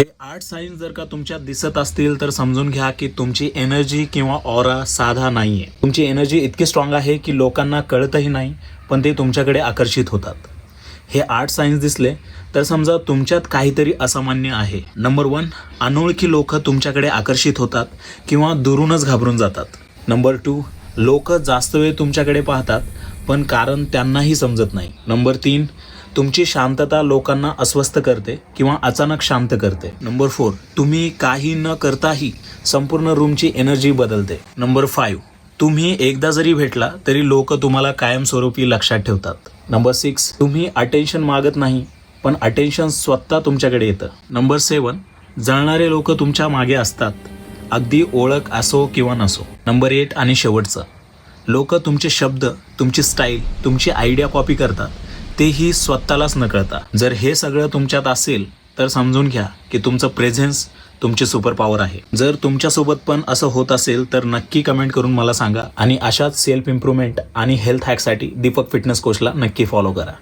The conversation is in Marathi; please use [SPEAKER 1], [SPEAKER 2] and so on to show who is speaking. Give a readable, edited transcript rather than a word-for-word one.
[SPEAKER 1] हे 8 साईन्स जर का तुमच्यात दिसत असतील तर समजून घ्या की तुमची एनर्जी किंवा ऑरा साधा नाहीये. तुमची एनर्जी इतकी स्ट्रॉंग आहे की लोकांना कळतही नाही पण ते तुमच्याकडे आकर्षित होतात. हे 8 साईन्स दिसले तर समजा तुमच्यात काहीतरी असामान्य आहे. नंबर 1, अनोळखी लोक तुमच्याकडे आकर्षित होतात किंवा दुरूनच घाबरून जातात. नंबर 2, लोक जास्त वेळ तुमच्याकडे पाहतात पण कारण त्यांनाही समजत नाही. नंबर 3, तुमची शांतता लोकांना अस्वस्थ करते किंवा अचानक शांत करते. नंबर 4, तुम्ही काही न करताही संपूर्ण रूमची एनर्जी बदलते. नंबर 5, तुम्ही एकदा जरी भेटला तरी लोक तुम्हाला कायमस्वरूपी लक्षात ठेवतात. नंबर 6, तुम्ही अटेन्शन मागत नाही पण अटेन्शन स्वतः तुमच्याकडे येतं. नंबर 7, जळणारे लोक तुमच्या मागे असतात, अगदी ओळख असो किंवा नसो. नंबर 8 आणि शेवटचं, लोक तुमचे शब्द, तुमची स्टाईल, तुमची आयडिया कॉपी करतात, तेही स्वतःलाच न कळता. जर हे सगळं तुमच्यात असेल तर समजून घ्या की तुमचं प्रेझेन्स तुमची सुपर पॉवर आहे. जर तुमच्यासोबत पण असं होत असेल तर नक्की कमेंट करून मला सांगा आणि अशाच सेल्फ इम्प्रूव्हमेंट आणि हेल्थ हॅकसाठी दीपक फिटनेस कोचला नक्की फॉलो करा.